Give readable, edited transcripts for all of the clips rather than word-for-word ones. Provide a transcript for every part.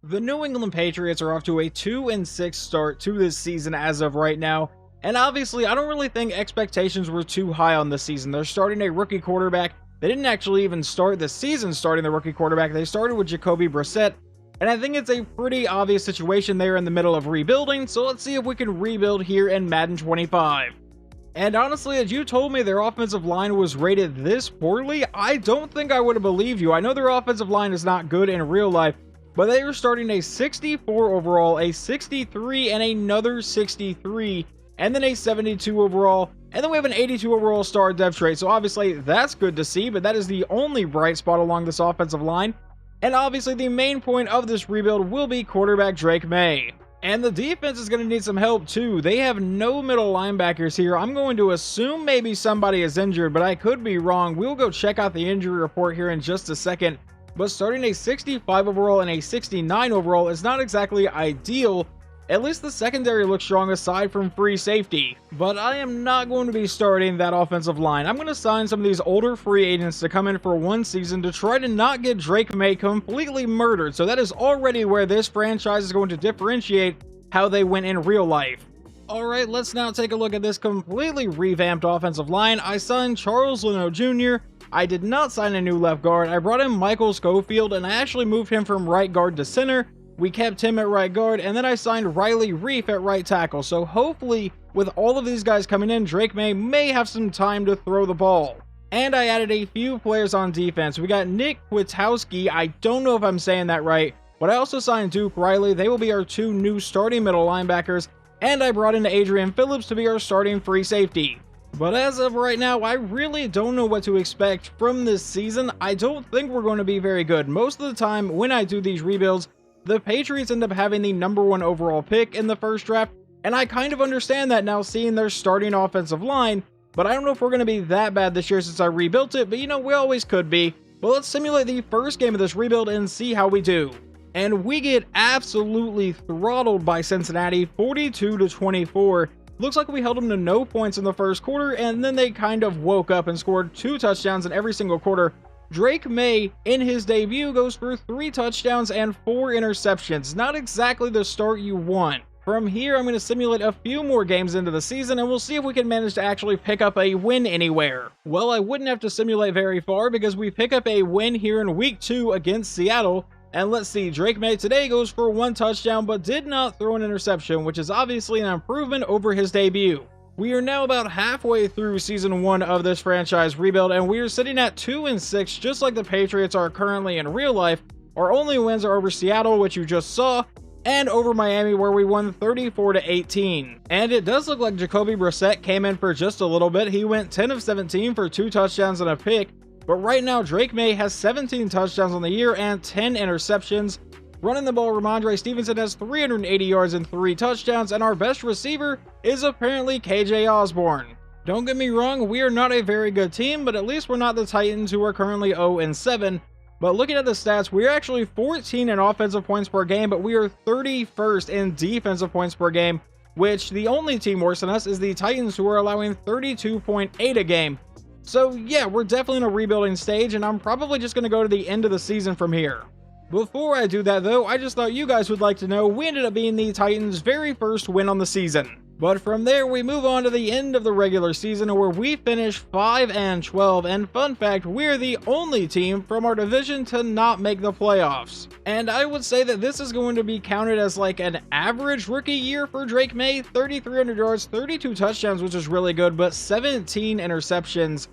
The New England Patriots are off to a 2-6 start to this season as of right now, and obviously I don't really think expectations were too high on this season. They're starting a rookie quarterback. They didn't actually even start the season starting the rookie quarterback. They started with Jacoby Brissett, and I think it's a pretty obvious situation. They're in the middle of rebuilding, so let's see if we can rebuild here in Madden 25. And honestly, as you told me their offensive line was rated this poorly, I don't think I would have believed you. I know their offensive line is not good in real life, but they are starting a 64 overall, a 63, and another 63, and then a 72 overall, and then we have an 82 overall star depth trait. So obviously that's good to see, but that is the only bright spot along this offensive line. And obviously the main point of this rebuild will be quarterback Drake Maye. And the defense is going to need some help too. They have no middle linebackers here. I'm going to assume maybe somebody is injured, but I could be wrong. We'll go check out the injury report here in just a second. But starting a 65 overall and a 69 overall is not exactly ideal. At least the secondary looks strong aside from free safety. But I am not going to be starting that offensive line. I'm going to sign some of these older free agents to come in for one season to try to not get Drake Maye completely murdered. So that is already where this franchise is going to differentiate how they went in real life. Alright, let's now take a look at this completely revamped offensive line. I signed Charles Leno Jr. I did not sign a new left guard. I brought in Michael Schofield, and I actually moved him from right guard to center. We kept him at right guard, and then I signed Riley Reef at right tackle. So hopefully, with all of these guys coming in, Drake Maye may have some time to throw the ball. And I added a few players on defense. We got Nick Kwiatkowski. I don't know if I'm saying that right, but I also signed Duke Riley. They will be our two new starting middle linebackers, and I brought in Adrian Phillips to be our starting free safety. But as of right now, I really don't know what to expect from this season. I don't think we're going to be very good. Most of the time when I do these rebuilds, the Patriots end up having the #1 overall pick in the first draft, and I kind of understand that now seeing their starting offensive line, but I don't know if we're going to be that bad this year since I rebuilt it, but you know, we always could be. But let's simulate the first game of this rebuild and see how we do. And we get absolutely throttled by Cincinnati, 42-24. Looks like we held them to no points in the first quarter, and then they kind of woke up and scored 2 touchdowns in every single quarter. Drake Maye, in his debut, goes for 3 touchdowns and 4 interceptions. Not exactly the start you want. From here, I'm going to simulate a few more games into the season, and we'll see if we can manage to actually pick up a win anywhere. Well, I wouldn't have to simulate very far because we pick up a win here in week 2 against Seattle. And let's see, Drake Maye today goes for 1 touchdown, but did not throw an interception, which is obviously an improvement over his debut. We are now about halfway through season 1 of this franchise rebuild, and we are sitting at 2-6, just like the Patriots are currently in real life. Our only wins are over Seattle, which you just saw, and over Miami, where we won 34-18. And it does look like Jacoby Brissett came in for just a little bit. He went 10 of 17 for 2 touchdowns and a pick. But right now, Drake Maye has 17 touchdowns on the year and 10 interceptions. Running the ball, Ramondre Stevenson has 380 yards and 3 touchdowns, and our best receiver is apparently KJ Osborne. Don't get me wrong, we are not a very good team, but at least we're not the Titans, who are currently 0-7. But looking at the stats, we're actually 14 in offensive points per game, but we are 31st in defensive points per game, which the only team worse than us is the Titans, who are allowing 32.8 a game. So yeah, we're definitely in a rebuilding stage, and I'm probably just going to go to the end of the season from here. Before I do that though, I just thought you guys would like to know we ended up being the Titans' very first win on the season. But from there, we move on to the end of the regular season, where we finish 5-12, and fun fact, we're the only team from our division to not make the playoffs. And I would say that this is going to be counted as like an average rookie year for Drake Maye. 3,300 yards, 32 touchdowns, which is really good, but 17 interceptions.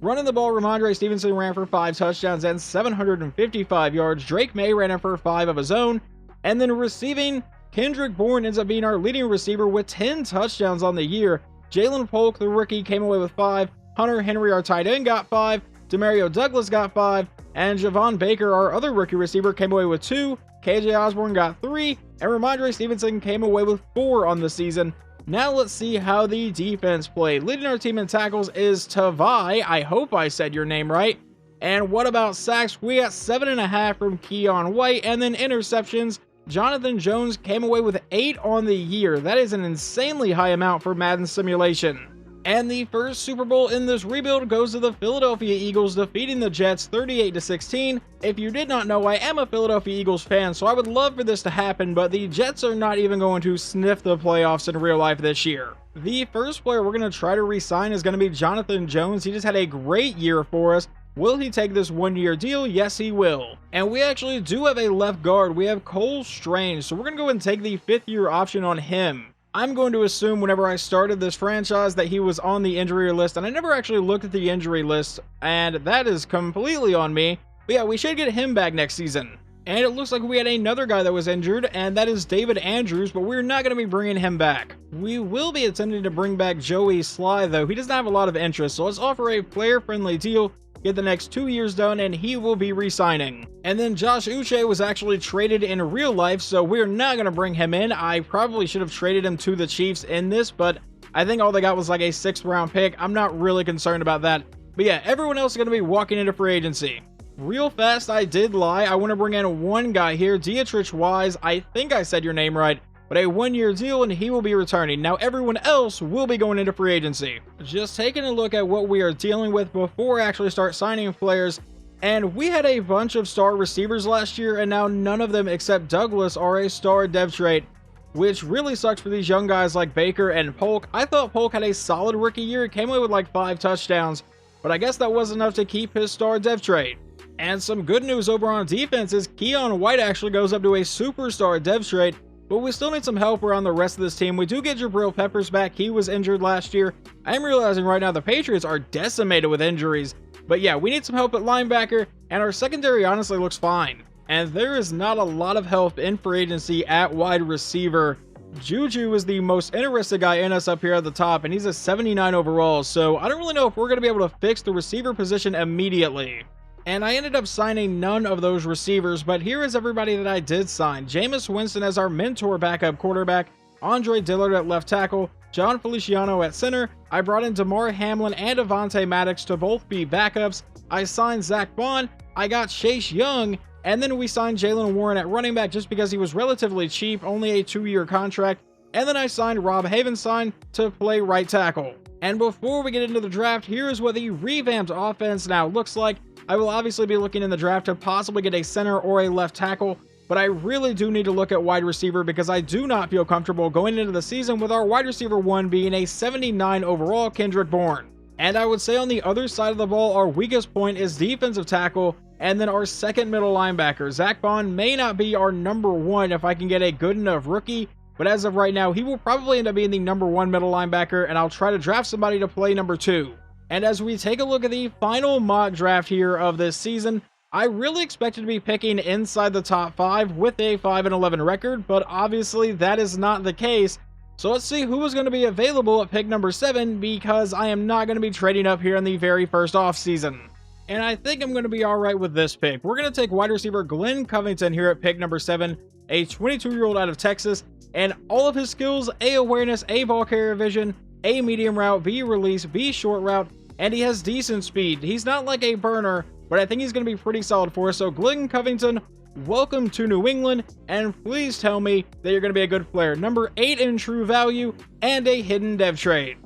Running the ball, Ramondre Stevenson ran for 5 touchdowns and 755 yards. Drake Maye ran in for 5 of his own. And then receiving, Kendrick Bourne ends up being our leading receiver with 10 touchdowns on the year. Jalen Polk, the rookie, came away with 5. Hunter Henry, our tight end, got 5. Demario Douglas got 5. And Javon Baker, our other rookie receiver, came away with 2. KJ Osborne got 3. And Ramondre Stevenson came away with 4 on the season. Now let's see how the defense played. Leading our team in tackles is Tavai. I hope I said your name right. And what about sacks? We got 7.5 from Keon White. And then interceptions, Jonathan Jones came away with 8 on the year. That is an insanely high amount for Madden simulation. And the first Super Bowl in this rebuild goes to the Philadelphia Eagles, defeating the Jets 38-16. If you did not know, I am a Philadelphia Eagles fan, so I would love for this to happen, but the Jets are not even going to sniff the playoffs in real life this year. The first player we're going to try to re-sign is going to be Jonathan Jones. He just had a great year for us. Will he take this one-year deal? Yes, he will. And we actually do have a left guard. We have Cole Strange, so we're going to go and take the 5th-year option on him. I'm going to assume whenever I started this franchise that he was on the injury list, and I never actually looked at the injury list, and that is completely on me. But yeah, we should get him back next season. And it looks like we had another guy that was injured, and that is David Andrews, but we're not going to be bringing him back. We will be attempting to bring back Joey Sly, though. He doesn't have a lot of interest, so let's offer a player-friendly deal, get the next 2 years done, and he will be re-signing. And then Josh Uche was actually traded in real life, so we're not going to bring him in. I probably should have traded him to the Chiefs in this, but I think all they got was like a 6th round pick. I'm not really concerned about that. But yeah, everyone else is going to be walking into free agency. Real fast, I did lie. I want to bring in one guy here, Dietrich Wise. I think I said your name right. But a 1-year deal, and he will be returning. Now everyone else will be going into free agency. Just taking a look at what we are dealing with before I actually start signing players, and we had a bunch of star receivers last year, and now none of them except Douglas are a star dev trait, which really sucks for these young guys like Baker and Polk. I thought Polk had a solid rookie year, came away with like 5 touchdowns, but I guess that wasn't enough to keep his star dev trait. And some good news over on defense is Keon White actually goes up to a superstar dev trait, but we still need some help around the rest of this team. We do get Jabril Peppers back. He was injured last year. I am realizing right now the Patriots are decimated with injuries. But yeah, we need some help at linebacker, and our secondary honestly looks fine. And there is not a lot of help in free agency at wide receiver. Juju is the most interested guy in us up here at the top, and he's a 79 overall. So I don't really know if we're going to be able to fix the receiver position immediately. And I ended up signing none of those receivers, but here is everybody that I did sign. Jameis Winston as our mentor backup quarterback, Andre Dillard at left tackle, John Feliciano at center. I brought in DeMar Hamlin and Avonte Maddox to both be backups. I signed Zach Bond. I got Chase Young, and then we signed Jalen Warren at running back just because he was relatively cheap, only a 2-year contract. And then I signed Rob Havenstein to play right tackle. And before we get into the draft, here is what the revamped offense now looks like. I will obviously be looking in the draft to possibly get a center or a left tackle, but I really do need to look at wide receiver because I do not feel comfortable going into the season with our wide receiver 1 being a 79 overall Kendrick Bourne. And I would say on the other side of the ball, our weakest point is defensive tackle, and then our second middle linebacker. Zach Bond may not be our number 1 if I can get a good enough rookie, but as of right now, he will probably end up being the number 1 middle linebacker, and I'll try to draft somebody to play number 2. And as we take a look at the final mock draft here of this season, I really expected to be picking inside the top 5 with a 5-11 record, but obviously that is not the case. So let's see who is going to be available at pick number 7, because I am not going to be trading up here in the very first offseason. And I think I'm going to be alright with this pick. We're going to take wide receiver Glenn Covington here at pick number 7, a 22-year-old out of Texas, and all of his skills: A awareness, A ball carrier vision, A medium route, B release, B short route, and he has decent speed. He's not like a burner, but I think he's going to be pretty solid for us. So Glenn Covington, welcome to New England, and please tell me that you're going to be a good player. Number 8 in true value and a hidden dev trait.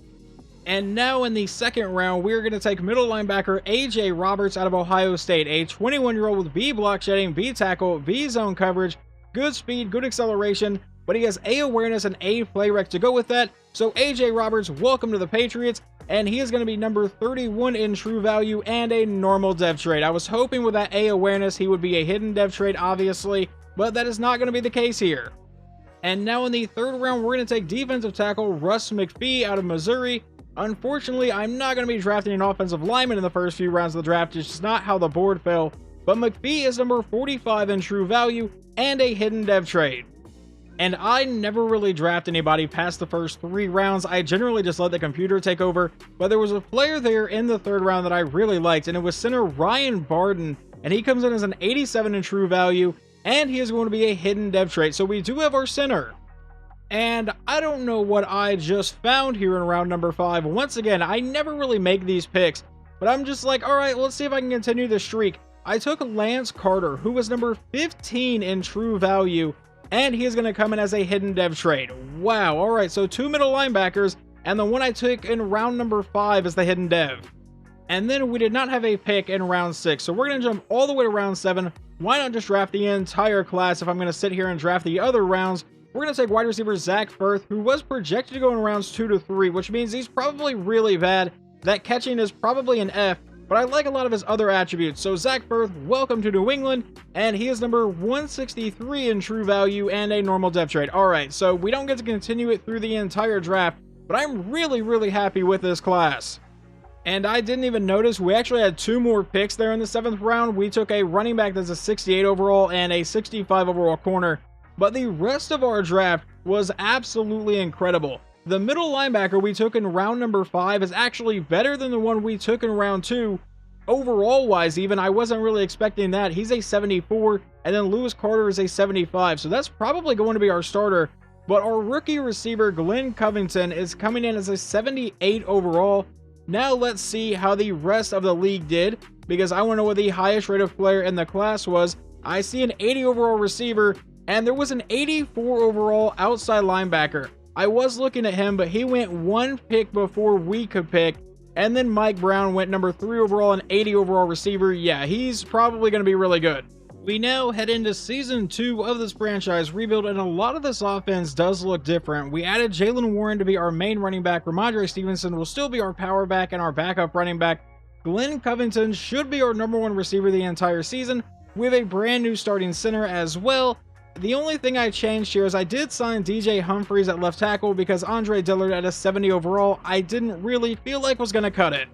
And now in the second round, we're going to take middle linebacker AJ Roberts out of Ohio State, a 21-year-old with B block shedding, B tackle, B zone coverage, good speed, good acceleration, but he has A awareness and A play rec to go with that. So AJ Roberts, welcome to the Patriots, and he is going to be number 31 in true value and a normal dev trait. I was hoping with that A awareness he would be a hidden dev trait, obviously, but that is not going to be the case here. And now in the third round, we're going to take defensive tackle Russ McPhee out of Missouri. Unfortunately, I'm not going to be drafting an offensive lineman in the first few rounds of the draft. It's just not how the board fell. But McPhee is number 45 in true value and a hidden dev trait. And I never really draft anybody past the first 3 rounds. I generally just let the computer take over. But there was a player there in the third round that I really liked, and it was center Ryan Barden. And he comes in as an 87 in true value, and he is going to be a hidden dev trait. So we do have our center. And I don't know what I just found here in round number 5. Once again, I never really make these picks, but I'm just like, all right, let's see if I can continue the streak. I took Lance Carter, who was number 15 in true value, and he is going to come in as a hidden dev trait. Wow. All right. So 2 middle linebackers and the one I took in round number 5 is the hidden dev. And then we did not have a pick in round 6, so we're going to jump all the way to round 7. Why not just draft the entire class if I'm going to sit here and draft the other rounds? We're going to take wide receiver Zach Firth, who was projected to go in rounds 2 to 3, which means he's probably really bad. That catching is probably an F, but I like a lot of his other attributes. So Zach Firth, welcome to New England, and he is number 163 in true value and a normal depth trade. Alright, so we don't get to continue it through the entire draft, but I'm really happy with this class. And I didn't even notice, we actually had 2 more picks there in the 7th round. We took a running back that's a 68 overall and a 65 overall corner. But the rest of our draft was absolutely incredible. The middle linebacker we took in round number 5 is actually better than the one we took in round 2. Overall wise even, I wasn't really expecting that. He's a 74, and then Lewis Carter is a 75. So that's probably going to be our starter. But our rookie receiver, Glenn Covington, is coming in as a 78 overall. Now let's see how the rest of the league did, because I want to know what the highest rated player in the class was. I see an 80 overall receiver, and there was an 84 overall outside linebacker. I was looking at him, but he went 1 pick before we could pick, and then Mike Brown went number 3 overall and 80 overall receiver. Yeah, he's probably going to be really good. We now head into Season 2 of this franchise rebuild, and a lot of this offense does look different. We added Jaylen Warren to be our main running back. Ramondre Stevenson will still be our power back and our backup running back. Glenn Covington should be our number 1 receiver the entire season. We have a brand new starting center as well. The only thing I changed here is I did sign DJ Humphries at left tackle because Andre Dillard at a 70 overall I didn't really feel like was going to cut it.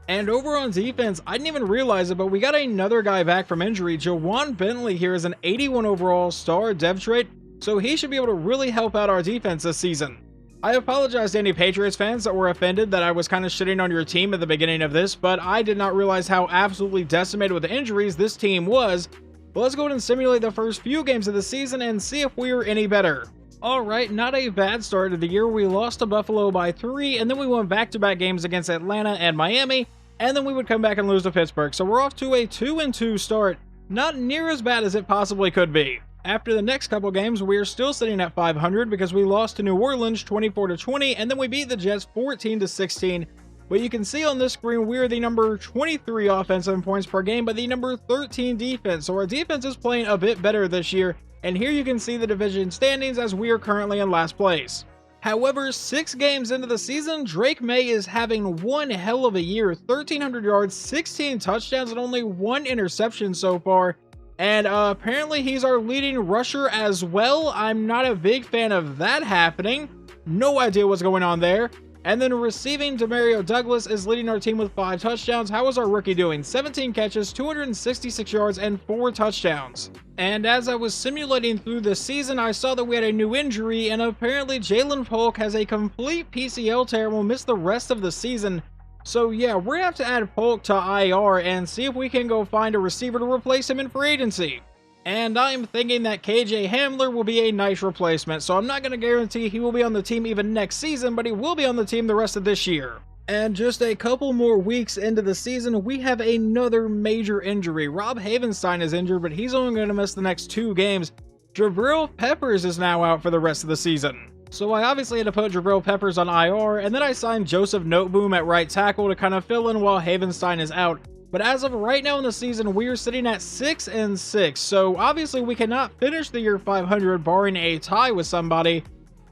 And over on defense, I didn't even realize it, but we got another guy back from injury. Jawan Bentley here is an 81 overall star dev trait, so he should be able to really help out our defense this season. I apologize to any Patriots fans that were offended that I was kind of shitting on your team at the beginning of this, but I did not realize how absolutely decimated with the injuries this team was. But let's go ahead and simulate the first few games of the season and see if we are any better. Alright, not a bad start to the year. We lost to Buffalo by 3, and then we won back-to-back games against Atlanta and Miami, and then we would come back and lose to Pittsburgh. So we're off to a 2-2 start. Not near as bad as it possibly could be. After the next couple games, we are still sitting at 500 because we lost to New Orleans 24-20, and then we beat the Jets 14-16. But you can see on this screen, we are the number 23 offensive in points per game, but the number 13 defense. So our defense is playing a bit better this year. And here you can see the division standings as we are currently in last place. However, 6 games into the season, Drake Maye is having one hell of a year. 1,300 yards, 16 touchdowns, and only 1 interception so far. And apparently he's our leading rusher as well. I'm not a big fan of that happening. No idea what's going on there. And then receiving, Demario Douglas is leading our team with 5 touchdowns. How is our rookie doing? 17 catches, 266 yards, and 4 touchdowns. And as I was simulating through the season, I saw that we had a new injury, and apparently Jalen Polk has a complete PCL tear and will miss the rest of the season. So yeah, we're gonna have to add Polk to IR and see if we can go find a receiver to replace him in free agency. And I'm thinking that KJ Hamler will be a nice replacement, so I'm not going to guarantee he will be on the team even next season, but he will be on the team the rest of this year. And just a couple more weeks into the season, we have another major injury. Rob Havenstein is injured, but he's only going to miss the next 2 games. Jabril Peppers is now out for the rest of the season. So I obviously had to put Jabril Peppers on IR, and then I signed Joseph Noteboom at right tackle to kind of fill in while Havenstein is out. But as of right now in the season, we are sitting at 6-6, so obviously we cannot finish the year 500 barring a tie with somebody.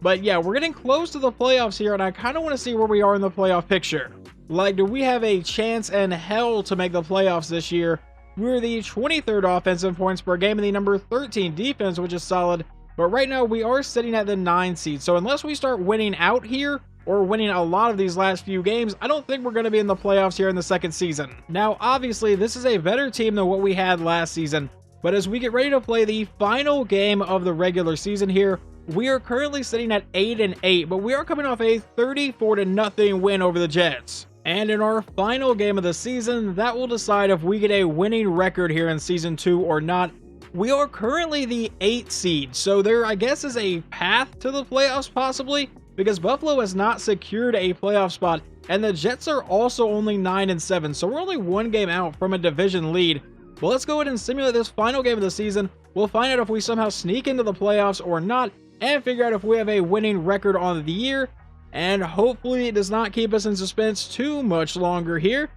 But yeah, we're getting close to the playoffs here, and I kind of want to see where we are in the playoff picture. Like, do we have a chance in hell to make the playoffs this year? We're the 23rd offensive points per game and the number 13 defense, which is solid. But right now, we are sitting at the 9 seed, so unless we start winning out here, or winning a lot of these last few games, I don't think we're going to be in the playoffs here in the second season. Now, obviously, this is a better team than what we had last season, but as we get ready to play the final game of the regular season here, we are currently sitting at 8-8, but we are coming off a 34-0 win over the Jets. And in our final game of the season, that will decide if we get a winning record here in Season 2 or not. We are currently the 8th seed, so there, I guess, is a path to the playoffs possibly, because Buffalo has not secured a playoff spot, and the Jets are also only 9-7, so we're only 1 game out from a division lead. But let's go ahead and simulate this final game of the season. We'll find out if we somehow sneak into the playoffs or not, and figure out if we have a winning record on the year. and hopefully it does not keep us in suspense too much longer here.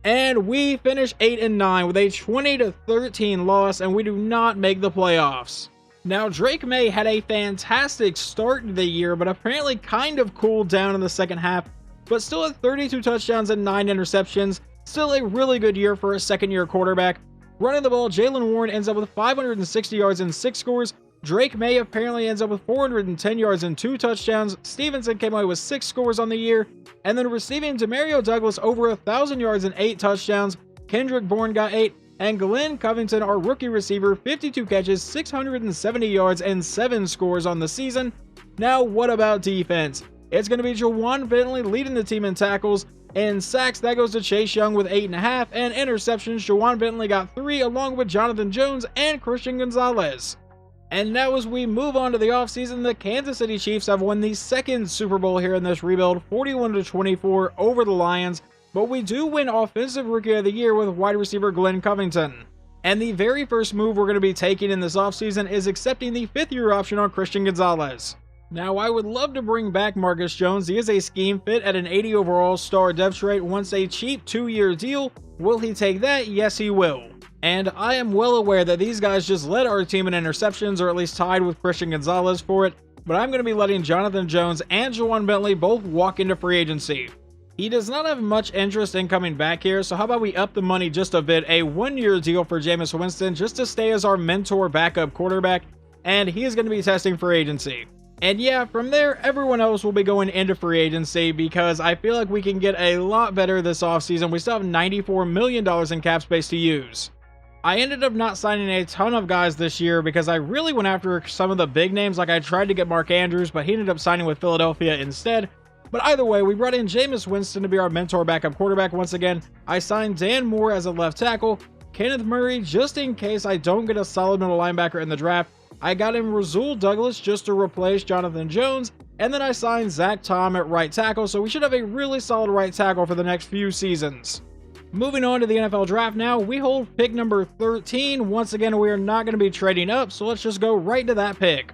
And we finish 8-9 with a 20-13 loss, and we do not make the playoffs. Now, Drake Maye had a fantastic start to the year, but apparently kind of cooled down in the second half, but still had 32 touchdowns and 9 interceptions. Still a really good year for a second-year quarterback. Running the ball, Jaylen Warren ends up with 560 yards and 6 scores. Drake Maye apparently ends up with 410 yards and 2 touchdowns. Stevenson came away with 6 scores on the year. And then receiving, Demario Douglas over 1,000 yards and 8 touchdowns. Kendrick Bourne got 8. And Glenn Covington, our rookie receiver, 52 catches, 670 yards, and 7 scores on the season. Now, what about defense? It's going to be Juwan Bentley leading the team in tackles. In sacks, that goes to Chase Young with 8.5. And interceptions, Juwan Bentley got 3, along with Jonathan Jones and Christian Gonzalez. And now as we move on to the offseason, the Kansas City Chiefs have won the second Super Bowl here in this rebuild, 41-24 over the Lions. But we do win Offensive Rookie of the Year with wide receiver Glenn Covington. And the very first move we're going to be taking in this offseason is accepting the 5th-year option on Christian Gonzalez. Now, I would love to bring back Marcus Jones. He is a scheme fit at an 80 overall star depth trait, wants a cheap 2-year deal. Will he take that? Yes, he will. And I am well aware that these guys just led our team in interceptions, or at least tied with Christian Gonzalez for it, but I'm going to be letting Jonathan Jones and Juwan Bentley both walk into free agency. He does not have much interest in coming back here, so how about we up the money just a bit, a 1-year deal for Jameis Winston just to stay as our mentor backup quarterback, and he is going to be testing free agency. And yeah, from there, everyone else will be going into free agency because I feel like we can get a lot better this offseason. We still have $94 million in cap space to use. I ended up not signing a ton of guys this year because I really went after some of the big names. Like I tried to get Mark Andrews, but he ended up signing with Philadelphia instead. But either way, we brought in Jameis Winston to be our mentor backup quarterback once again. I signed Dan Moore as a left tackle, Kenneth Murray just in case I don't get a solid middle linebacker in the draft. I got him Rasul Douglas just to replace Jonathan Jones, and then I signed Zach Tom at right tackle, so we should have a really solid right tackle for the next few seasons. Moving on to the NFL draft now, we hold pick number 13. Once again, we are not going to be trading up, so let's just go right to that pick.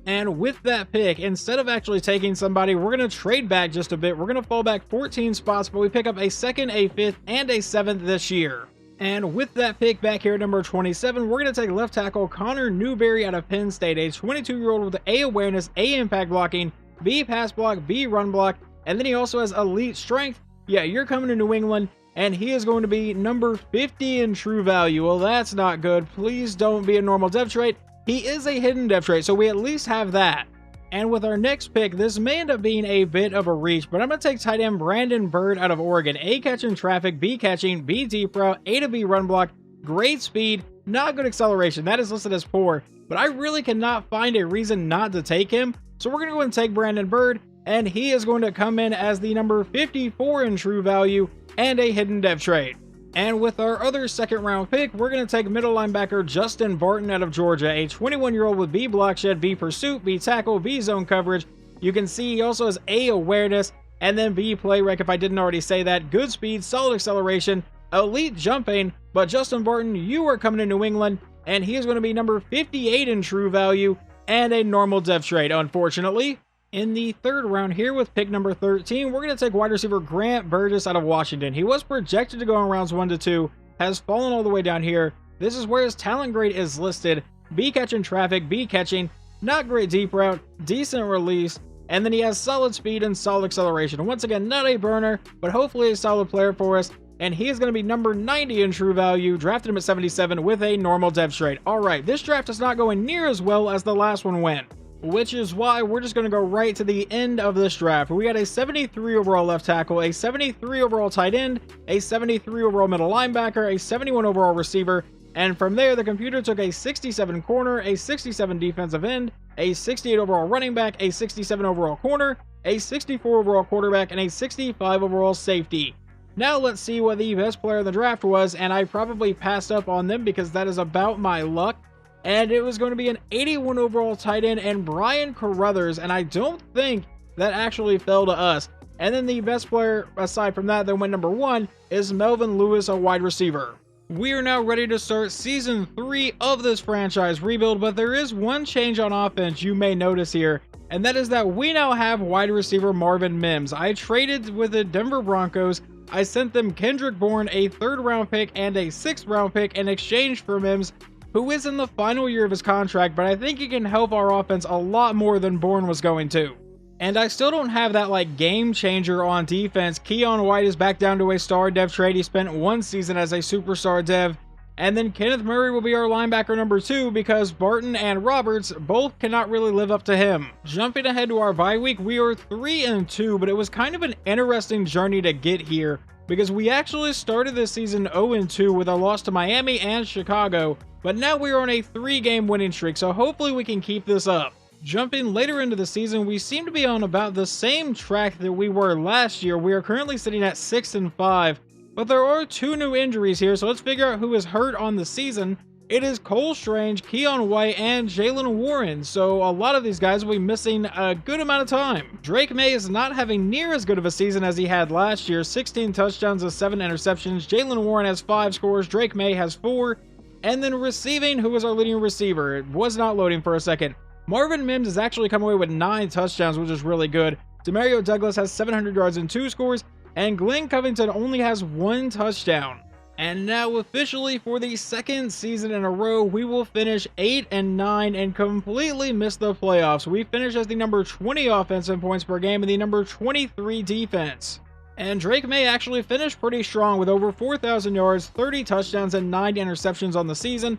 And with that pick, instead of actually taking somebody, we're going to trade back just a bit. We're going to fall back 14 spots, but we pick up a 2nd, a 5th, and a 7th this year. And with that pick back here at number 27, we're going to take left tackle Connor Newberry out of Penn State, a 22-year-old with A awareness, A impact blocking, B pass block, B run block, and then he also has elite strength. Yeah, you're coming to New England. And he is going to be number 50 in true value. Well, that's not good. Please don't be a normal depth trait. He is a hidden depth trait, so we at least have that. And with our next pick, this may end up being a bit of a reach, but I'm going to take tight end Brandon Byrd out of Oregon. A catching traffic, B catching, B deep route, A to B run block, great speed, not good acceleration. That is listed as poor, but I really cannot find a reason not to take him. So we're going to go and take Brandon Byrd, and he is going to come in as the number 54 in true value and a hidden depth trait. And with our other second round pick, we're going to take middle linebacker Justin Barton out of Georgia, a 21-year-old with B block shed, B pursuit, B tackle, B zone coverage. You can see he also has A awareness and then B play rec if I didn't already say that. Good speed, solid acceleration, elite jumping. But Justin Barton, you are coming to New England, and he is going to be number 58 in true value and a normal depth trait, unfortunately. In the third round here with pick number 13, we're going to take wide receiver Grant Burgess out of Washington. He was projected to go in rounds 1 to 2, has fallen all the way down here. This is where his talent grade is listed. B catching traffic, B catching, not great deep route, decent release, and then he has solid speed and solid acceleration. Once again, not a burner, but hopefully a solid player for us. And he is going to be number 90 in true value, drafted him at 77 with a normal depth trait. All right, this draft is not going near as well as the last one went, which is why we're just going to go right to the end of this draft. We got a 73 overall left tackle, a 73 overall tight end, a 73 overall middle linebacker, a 71 overall receiver, and from there the computer took a 67 corner, a 67 defensive end, a 68 overall running back, a 67 overall corner, a 64 overall quarterback, and a 65 overall safety. Now let's see what the best player in the draft was, and I probably passed up on them because that is about my luck. And it was going to be an 81 overall tight end and Brian Carruthers, and I don't think that actually fell to us. And then the best player aside from that went number 1 is Melvin Lewis, a wide receiver. We are now ready to start season 3 of this franchise rebuild, but there is one change on offense you may notice here. and that is that we now have wide receiver Marvin Mims. I traded with the Denver Broncos. I sent them Kendrick Bourne, a 3rd round pick and a 6th round pick in exchange for Mims, who is in the final year of his contract, but I think he can help our offense a lot more than Bourne was going to. And I still don't have that like game changer on defense. Keon White is back down to a star dev trade. He spent 1 season as a superstar dev. And then Kenneth Murray will be our linebacker number 2 because Barton and Roberts both cannot really live up to him. Jumping ahead to our bye week, we are 3-2, but it was kind of an interesting journey to get here because we actually started this season 0-2 with a loss to Miami and Chicago, but now we are on a 3-game winning streak, so hopefully we can keep this up. Jumping later into the season, we seem to be on about the same track that we were last year. We are currently sitting at 6-5. But there are 2 new injuries here, so let's figure out who is hurt on the season. It is Cole Strange, Keon White, and Jalen Warren, so a lot of these guys will be missing a good amount of time. Drake Maye is not having near as good of a season as he had last year, 16 touchdowns and 7 interceptions. Jalen Warren has 5 scores, Drake Maye has 4. And then receiving, who is our leading receiver? It was not loading for a second. Marvin Mims has actually come away with 9 touchdowns, which is really good. Demario Douglas has 700 yards and 2 scores. And Glenn Covington only has 1 touchdown. And now officially for the 2nd season in a row, we will finish 8-9 and completely miss the playoffs. We finished as the number 20 offense in points per game and the number 23 defense. And Drake Maye actually finished pretty strong with over 4,000 yards, 30 touchdowns, and 9 interceptions on the season.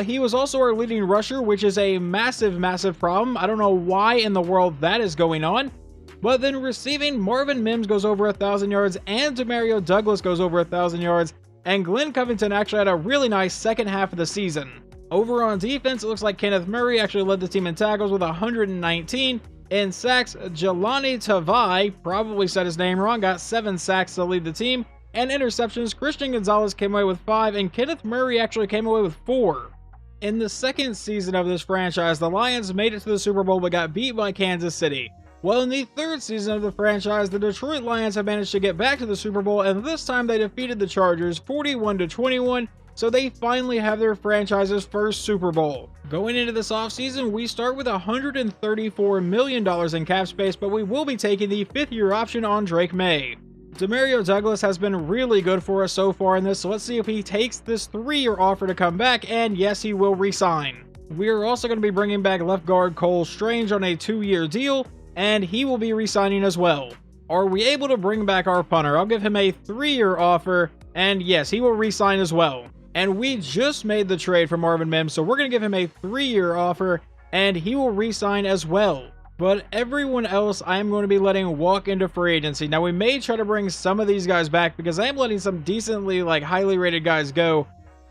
He was also our leading rusher, which is a massive problem. I don't know why in the world that is going on. But then receiving, Marvin Mims goes over 1,000 yards and Demario Douglas goes over 1,000 yards. And Glenn Covington actually had a really nice second half of the season. Over on defense, it looks like Kenneth Murray actually led the team in tackles with 119. In sacks, Jelani Tavai, probably said his name wrong, got 7 sacks to lead the team. And interceptions, Christian Gonzalez came away with 5 and Kenneth Murray actually came away with 4. In the 2nd season of this franchise, the Lions made it to the Super Bowl but got beat by Kansas City. Well, in the 3rd season of the franchise, the Detroit Lions have managed to get back to the Super Bowl, and this time they defeated the Chargers 41-21, so they finally have their franchise's first Super Bowl. Going into this offseason, we start with $134 million in cap space, but we will be taking the 5th-year option on Drake Maye. Demario Douglas has been really good for us so far in this, so let's see if he takes this 3-year offer to come back, and yes, he will re-sign. We are also going to be bringing back left guard Cole Strange on a 2-year deal, and he will be re-signing as well. Are we able to bring back our punter? I'll give him a 3-year offer, and yes, he will re-sign as well. And we just made the trade for Marvin Mims, so we're going to give him a 3-year offer, and he will re-sign as well. But everyone else I am going to be letting walk into free agency. Now, we may try to bring some of these guys back because I am letting some decently, highly rated guys go,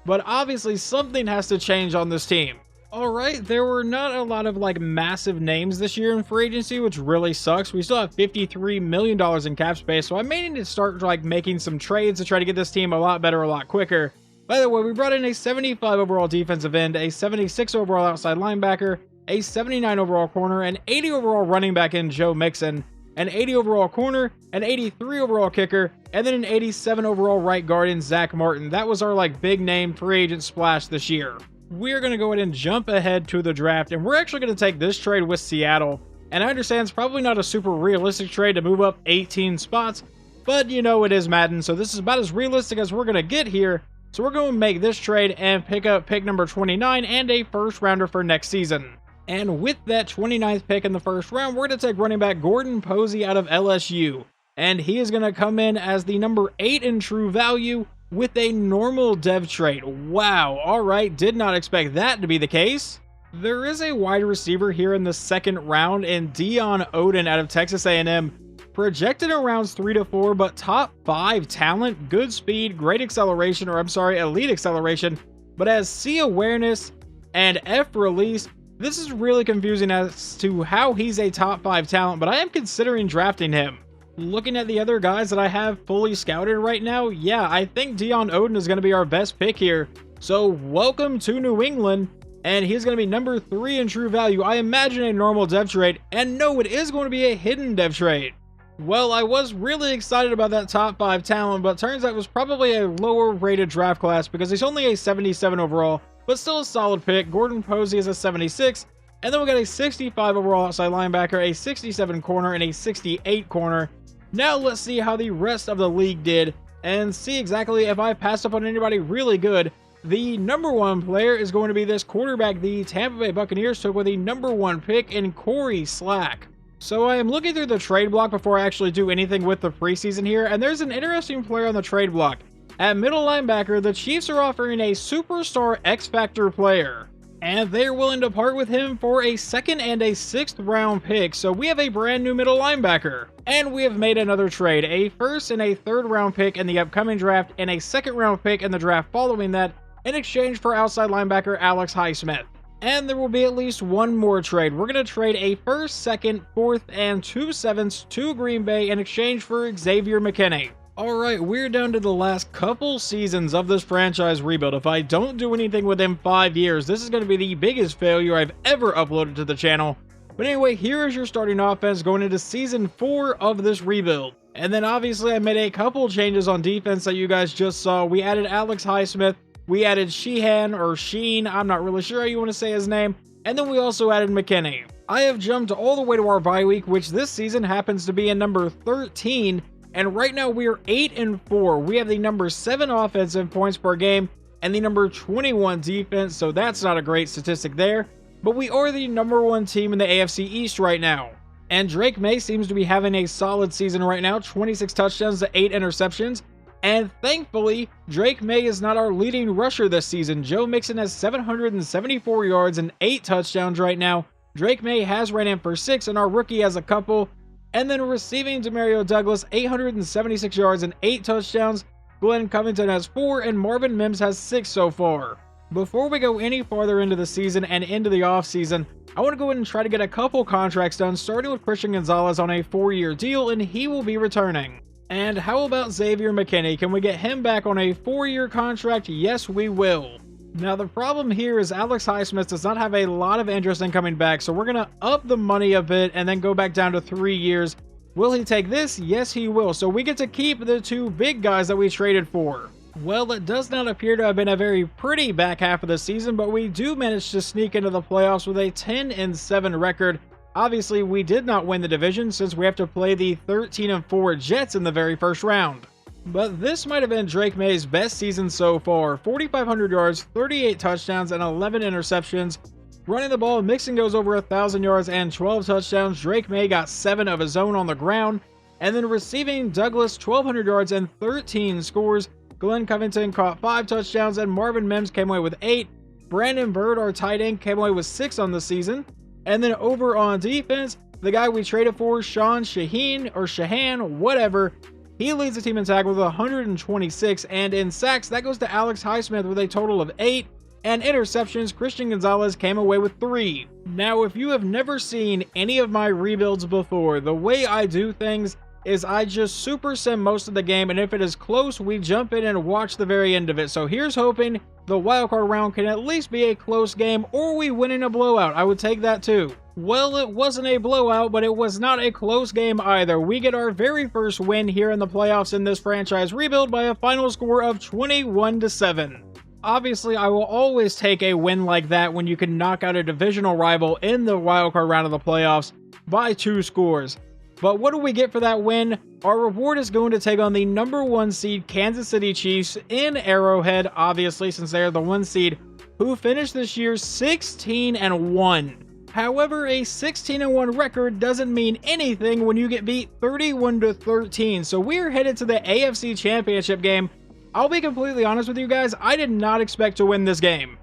but obviously something has to change on this team. Alright, there were not a lot of massive names this year in free agency, which really sucks. We still have $53 million in cap space, so I may need to start making some trades to try to get this team a lot better, a lot quicker. By the way, we brought in a 75 overall defensive end, a 76 overall outside linebacker, a 79 overall corner, an 80 overall running back in Joe Mixon, an 80 overall corner, an 83 overall kicker, and then an 87 overall right guard in Zach Martin. That was our big name free agent splash this year. We're going to go ahead and jump ahead to the draft, and we're actually going to take this trade with Seattle. And I understand it's probably not a super realistic trade to move up 18 spots, but it is Madden, so this is about as realistic as we're going to get here. So we're going to make this trade and pick up pick number 29 and a 1st rounder for next season. And with that 29th pick in the 1st round, we're going to take running back Gordon Posey out of LSU. And he is going to come in as the number 8 in true value with a normal dev trait. Wow, alright, did not expect that to be the case. There is a wide receiver here in the 2nd round in Dion Oden out of Texas A&M. Projected in rounds 3 to 4, but top 5 talent, good speed, great acceleration, elite acceleration, but has C awareness and F release. This is really confusing as to how he's a top 5 talent, but I am considering drafting him. Looking at the other guys that I have fully scouted right now, yeah, I think Dion Oden is going to be our best pick here. So welcome to New England, and he's going to be number 3 in true value. I imagine a normal dev trait, and no, it is going to be a hidden dev trait. Well, I was really excited about that top 5 talent, but turns out it was probably a lower rated draft class because he's only a 77 overall, but still a solid pick. Gordon Posey is a 76, And then we got a 65 overall outside linebacker, a 67 corner, and a 68 corner. Now let's see how the rest of the league did and see exactly if I passed up on anybody really good. The number one player is going to be this quarterback the Tampa Bay Buccaneers took with the number one pick in Corey Slack. So I am looking through the trade block before I actually do anything with the preseason here, and there's an interesting player on the trade block. At middle linebacker, the Chiefs are offering a superstar X-Factor player, and they're willing to part with him for a 2nd and a 6th round pick. So we have a brand new middle linebacker, and we have made another trade, a 1st and a 3rd round pick in the upcoming draft and a 2nd round pick in the draft following that in exchange for outside linebacker Alex Highsmith. And there will be at least one more trade. We're going to trade a 1st, 2nd, 4th, and 2 7ths to Green Bay in exchange for Xavier McKinney. Alright, we're down to the last couple seasons of this franchise rebuild. If I don't do anything within 5 years, this is going to be the biggest failure I've ever uploaded to the channel. But anyway, here is your starting offense going into season 4 of this rebuild. And then obviously I made a couple changes on defense that you guys just saw. We added Alex Highsmith. We added Sheehan, or Sheen, I'm not really sure how you want to say his name, and then we also added McKinney. I have jumped all the way to our bye week, which this season happens to be in number 13, and right now we are 8-4. We have the number 7 offensive points per game, and the number 21 defense, so that's not a great statistic there, but we are the number 1 team in the AFC East right now. And Drake Maye seems to be having a solid season right now, 26 touchdowns to 8 interceptions, and thankfully, Drake Maye is not our leading rusher this season. Joe Mixon has 774 yards and 8 touchdowns right now. Drake Maye has ran in for 6, and our rookie has a couple. And then receiving Demario Douglas, 876 yards and 8 touchdowns. Glenn Covington has 4, and Marvin Mims has 6 so far. Before we go any farther into the season and into the offseason, I want to go ahead and try to get a couple contracts done, starting with Christian Gonzalez on a 4-year deal, and he will be returning. And how about Xavier McKinney? Can we get him back on a 4-year contract? Yes, we will. Now, the problem here is Alex Highsmith does not have a lot of interest in coming back, so we're going to up the money a bit and then go back down to 3 years. Will he take this? Yes, he will. So we get to keep the 2 big guys that we traded for. Well, it does not appear to have been a very pretty back half of the season, but we do manage to sneak into the playoffs with a 10-7 record. Obviously, we did not win the division since we have to play the 13-4 Jets in the very first round. But this might have been Drake Maye's best season so far. 4,500 yards, 38 touchdowns, and 11 interceptions. Running the ball, Mixon goes over 1,000 yards and 12 touchdowns. Drake Maye got 7 of his own on the ground. And then receiving, Douglas 1,200 yards and 13 scores. Glenn Covington caught 5 touchdowns, and Marvin Mims came away with 8. Brandon Bird, our tight end, came away with 6 on the season. And then over on defense, the guy we traded for, Sean Shaheen, or Shahan, whatever, he leads the team in tackles with 126, and in sacks, that goes to Alex Highsmith with a total of 8, and interceptions, Christian Gonzalez came away with 3. Now, if you have never seen any of my rebuilds before, the way I do things is I just super sim most of the game, and if it is close, we jump in and watch the very end of it. So here's hoping the wildcard round can at least be a close game, or we win in a blowout. I would take that too. Well, it wasn't a blowout, but it was not a close game either. We get our very first win here in the playoffs in this franchise rebuild by a final score of 21-7. Obviously, I will always take a win like that when you can knock out a divisional rival in the wildcard round of the playoffs by 2 scores. But what do we get for that win? Our reward is going to take on the number 1 seed Kansas City Chiefs in Arrowhead, obviously, since they are the 1 seed, who finished this year 16-1. However, a 16-1 record doesn't mean anything when you get beat 31-13, so we're headed to the AFC Championship game. I'll be completely honest with you guys, I did not expect to win this game.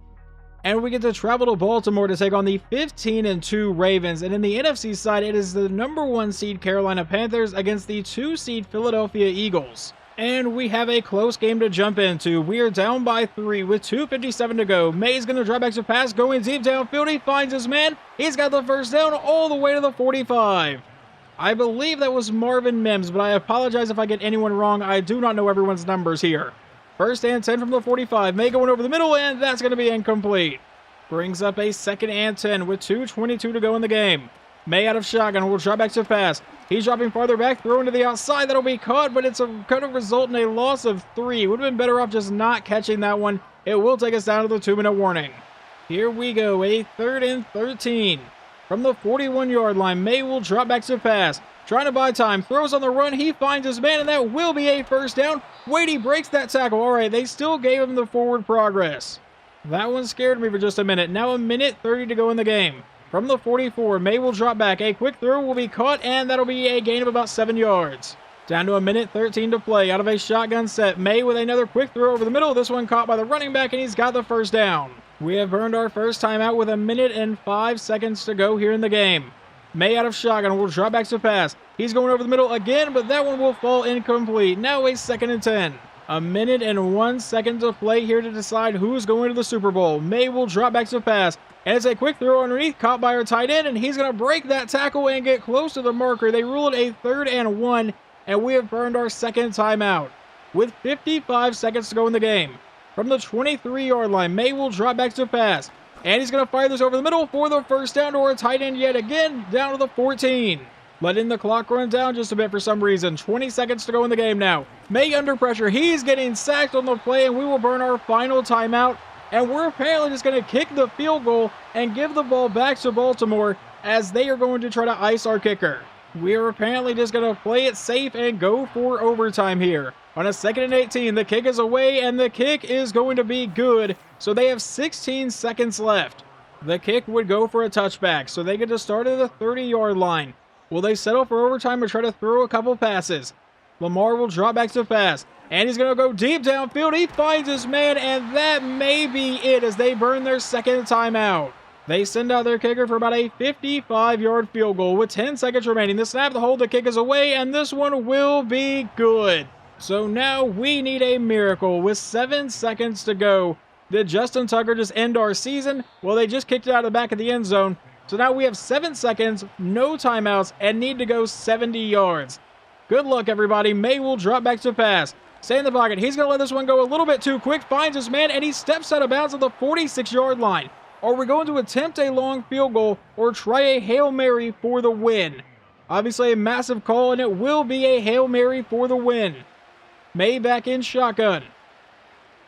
And we get to travel to Baltimore to take on the 15-2 Ravens. And in the NFC side, it is the number 1 seed Carolina Panthers against the 2 seed Philadelphia Eagles. And we have a close game to jump into. We are down by 3 with 2:57 to go. Maye's going to drop back to pass, going deep downfield. He finds his man. He's got the first down all the way to the 45. I believe that was Marvin Mims, but I apologize if I get anyone wrong. I do not know everyone's numbers here. First and 10 from the 45. Maye going over the middle, and that's going to be incomplete. Brings up a 2nd and 10 with 2:22 to go in the game. Maye out of shotgun will drop back to pass. He's dropping farther back, throwing to the outside. That'll be caught, but it's going to result in a loss of 3. Would have been better off just not catching that one. It will take us down to the 2-minute warning. Here we go, a 3rd and 13. From the 41-yard line, Maye will drop back to pass. Trying to buy time, throws on the run, he finds his man, and that will be a first down. Wade breaks that tackle. All right, they still gave him the forward progress. That one scared me for just a minute. Now a minute 30 to go in the game. From the 44, Maye will drop back. A quick throw will be caught, and that'll be a gain of about 7 yards. Down to a minute 13 to play. Out of a shotgun set, Maye with another quick throw over the middle. This one caught by the running back, and he's got the first down. We have earned our first timeout with a minute and 5 seconds to go here in the game. Maye out of shotgun will drop back to pass. He's going over the middle again, but that one will fall incomplete. Now a 2nd and 10. A minute and 1 second to play here to decide who's going to the Super Bowl. Maye will drop back to pass. And it's a quick throw underneath, caught by our tight end, and he's going to break that tackle and get close to the marker. They rule it a 3rd and 1, and we have earned our 2nd timeout. With 55 seconds to go in the game. From the 23-yard line, Maye will drop back to pass. And he's going to fire this over the middle for the first down to our tight end yet again, down to the 14. Letting the clock run down just a bit for some reason. 20 seconds to go in the game now. Maye under pressure. He's getting sacked on the play, and we will burn our final timeout. And we're apparently just going to kick the field goal and give the ball back to Baltimore as they are going to try to ice our kicker. We are apparently just going to play it safe and go for overtime here. On a 2nd and 18, the kick is away, and the kick is going to be good. So they have 16 seconds left. The kick would go for a touchback, so they get to start at the 30-yard line. Will they settle for overtime or try to throw a couple passes? Lamar will drop back to pass, and he's going to go deep downfield. He finds his man, and that may be it as they burn their 2nd timeout. They send out their kicker for about a 55-yard field goal with 10 seconds remaining. The snap, the hold, the kick is away, and this one will be good. So now we need a miracle with 7 seconds to go. Did Justin Tucker just end our season? Well, they just kicked it out of the back of the end zone. So now we have 7 seconds, no timeouts, and need to go 70 yards. Good luck, everybody. Maye will drop back to pass. Stay in the pocket. He's going to let this one go a little bit too quick. Finds his man, and he steps out of bounds at the 46-yard line. Are we going to attempt a long field goal or try a Hail Mary for the win? Obviously a massive call, and it will be a Hail Mary for the win. Maye back in shotgun.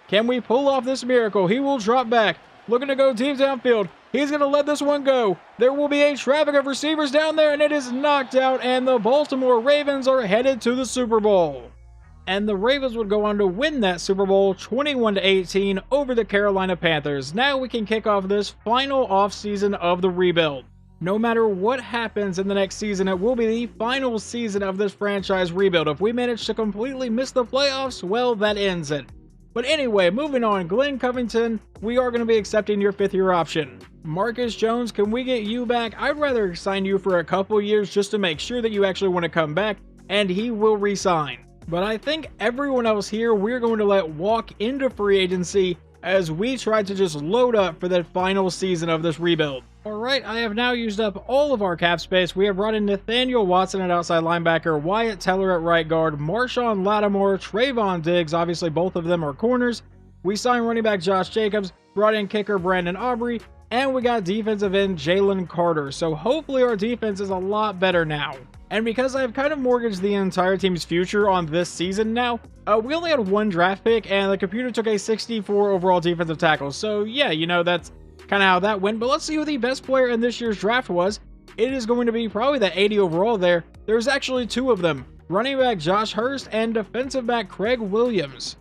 Can we pull off this miracle? He will drop back, looking to go deep downfield. He's going to let this one go. There will be a traffic of receivers down there, and it is knocked out, and the Baltimore Ravens are headed to the Super Bowl. And the Ravens would go on to win that Super Bowl 21-18 over the Carolina Panthers. Now we can kick off this final offseason of the rebuild. No matter what happens in the next season, it will be the final season of this franchise rebuild. If we manage to completely miss the playoffs, well, that ends it. But anyway, moving on, Glenn Covington, we are going to be accepting your 5th-year option. Marcus Jones, can we get you back? I'd rather sign you for a couple years just to make sure that you actually want to come back, and he will re-sign. But I think everyone else here we're going to let walk into free agency as we try to just load up for the final season of this rebuild. Alright, I have now used up all of our cap space. We have brought in Nathaniel Watson at outside linebacker, Wyatt Teller at right guard, Marshawn Lattimore, Trayvon Diggs, obviously both of them are corners. We signed running back Josh Jacobs, brought in kicker Brandon Aubrey, and we got defensive end Jalen Carter. So hopefully our defense is a lot better now. And because I've kind of mortgaged the entire team's future on this season now, we only had 1 draft pick, and the computer took a 64 overall defensive tackle. So yeah, you know, that's kind of how that went. But let's see who the best player in this year's draft was. It is going to be probably the 80 overall there. There's actually 2 of them. Running back Josh Hurst and defensive back Craig Williams.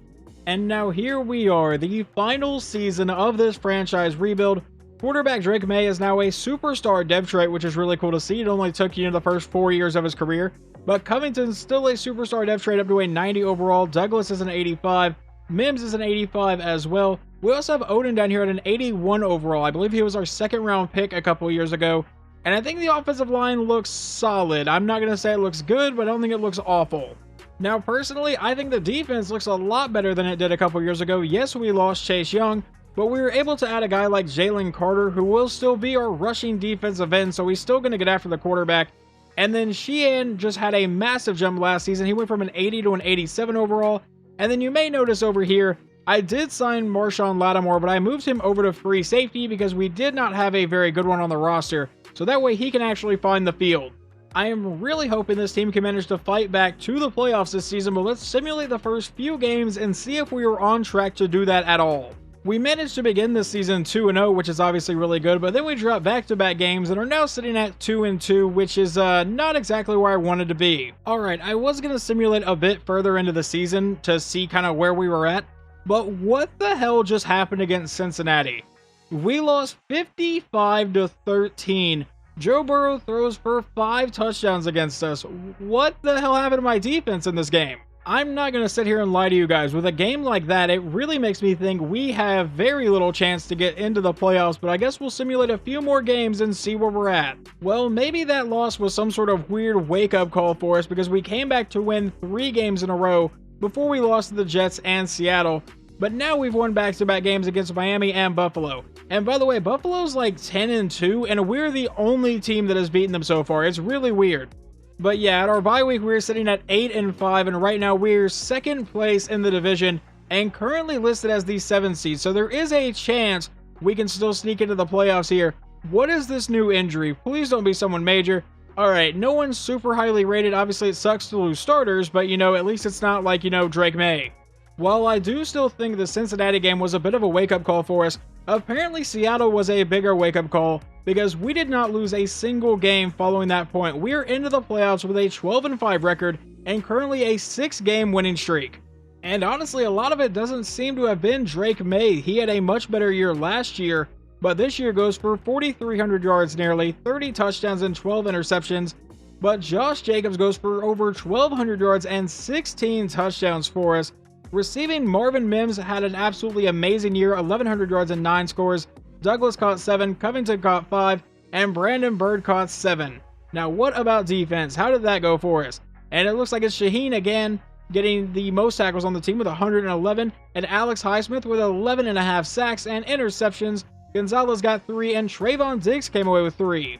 And now here we are, the final season of this franchise rebuild. Quarterback Drake Maye is now a superstar dev trait, which is really cool to see. It only took, the first 4 years of his career. But Covington's still a superstar dev trait up to a 90 overall. Douglas is an 85. Mims is an 85 as well. We also have Odin down here at an 81 overall. I believe he was our 2nd round pick a couple years ago. And I think the offensive line looks solid. I'm not going to say it looks good, but I don't think it looks awful. Now, personally, I think the defense looks a lot better than it did a couple years ago. Yes, we lost Chase Young, but we were able to add a guy like Jalen Carter, who will still be our rushing defensive end, so he's still going to get after the quarterback. And then Sheehan just had a massive jump last season. He went from an 80 to an 87 overall. And then you may notice over here, I did sign Marshawn Lattimore, but I moved him over to free safety because we did not have a very good one on the roster. So that way he can actually find the field. I am really hoping this team can manage to fight back to the playoffs this season, but let's simulate the first few games and see if we are on track to do that at all. We managed to begin this season 2-0, which is obviously really good, but then we dropped back-to-back games and are now sitting at 2-2, which is not exactly where I wanted to be. Alright, I was going to simulate a bit further into the season to see kind of where we were at, but what the hell just happened against Cincinnati? We lost 55-13. Joe Burrow throws for 5 touchdowns against us. What the hell happened to my defense in this game? I'm not going to sit here and lie to you guys. With a game like that, it really makes me think we have very little chance to get into the playoffs, but I guess we'll simulate a few more games and see where we're at. Well, maybe that loss was some sort of weird wake-up call for us because we came back to win 3 games in a row before we lost to the Jets and Seattle, but now we've won back-to-back games against Miami and Buffalo. And by the way, Buffalo's like 10-2, and we're the only team that has beaten them so far. It's really weird. But yeah, at our bye week, we're sitting at 8-5, and right now we're second place in the division and currently listed as the 7th seed. So there is a chance we can still sneak into the playoffs here. What is this new injury? Please don't be someone major. All right, no one's super highly rated. Obviously, it sucks to lose starters, but at least it's not like, Drake Maye. While I do still think the Cincinnati game was a bit of a wake-up call for us, apparently Seattle was a bigger wake-up call because we did not lose a single game following that point. We are into the playoffs with a 12-5 record and currently a 6-game winning streak. And honestly, a lot of it doesn't seem to have been Drake Maye. He had a much better year last year, but this year goes for 4,300 yards nearly, 30 touchdowns and 12 interceptions. But Josh Jacobs goes for over 1,200 yards and 16 touchdowns for us. Receiving, Marvin Mims had an absolutely amazing year, 1,100 yards and 9 scores. Douglas caught 7, Covington caught 5, and Brandon Bird caught 7. Now, what about defense? How did that go for us? And it looks like it's Shaheen again, getting the most tackles on the team with 111, and Alex Highsmith with 11.5 sacks and interceptions. Gonzalez got 3, and Trayvon Diggs came away with 3.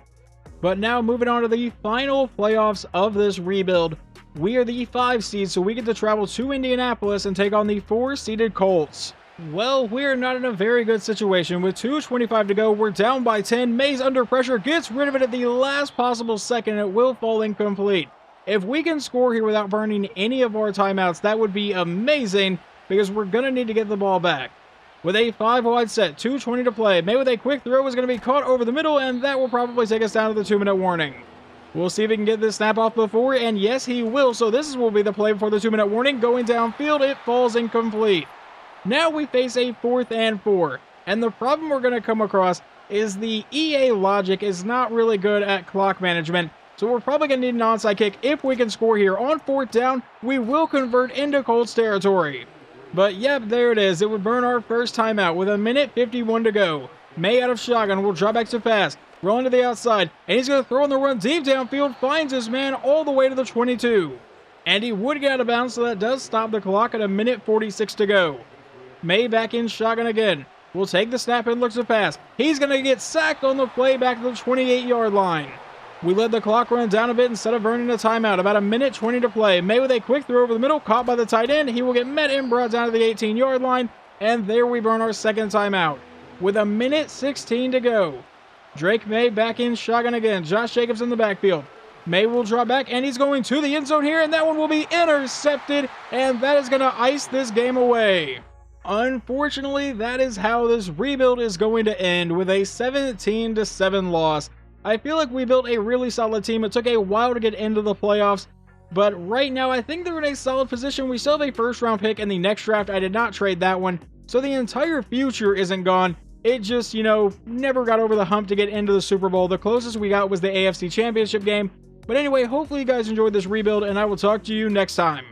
But now, moving on to the final playoffs of this rebuild. We are the 5 seed, so we get to travel to Indianapolis and take on the 4-seeded Colts. Well, we're not in a very good situation. With 2:25 to go, we're down by 10. Maye's under pressure, gets rid of it at the last possible second, and it will fall incomplete. If we can score here without burning any of our timeouts, that would be amazing, because we're going to need to get the ball back. With a 5-wide set, 2:20 to play, Maye with a quick throw is going to be caught over the middle, and that will probably take us down to the 2-minute warning. We'll see if he can get this snap off before, and yes, he will. So this will be the play before the 2-minute warning. Going downfield, it falls incomplete. Now we face a 4th and 4, and the problem we're going to come across is the EA logic is not really good at clock management, so we're probably going to need an onside kick if we can score here. On 4th down, we will convert into Colts territory. But yep, there it is. It would burn our first timeout with 1:51 to go. Maye out of shotgun will drop back to pass, rolling to the outside, and he's going to throw on the run deep downfield, finds his man all the way to the 22. And he would get out of bounds, so that does stop the clock at 1:46 to go. Maye back in shotgun again. Will take the snap and looks to pass. He's going to get sacked on the play back to the 28-yard line. We let the clock run down a bit instead of burning a timeout. About 1:20 to play. Maye with a quick throw over the middle, caught by the tight end. He will get met and brought down to the 18-yard line. And there we burn our second timeout. With 1:16 to go. Drake Maye back in shotgun again. Josh Jacobs in the backfield. Maye will drop back, and he's going to the end zone here, and that one will be intercepted, and that is going to ice this game away. Unfortunately, that is how this rebuild is going to end, with a 17-7 loss. I feel like we built a really solid team. It took a while to get into the playoffs, but right now I think they're in a solid position. We still have a first-round pick in the next draft. I did not trade that one, so the entire future isn't gone. It just, never got over the hump to get into the Super Bowl. The closest we got was the AFC Championship game. But anyway, hopefully you guys enjoyed this rebuild, and I will talk to you next time.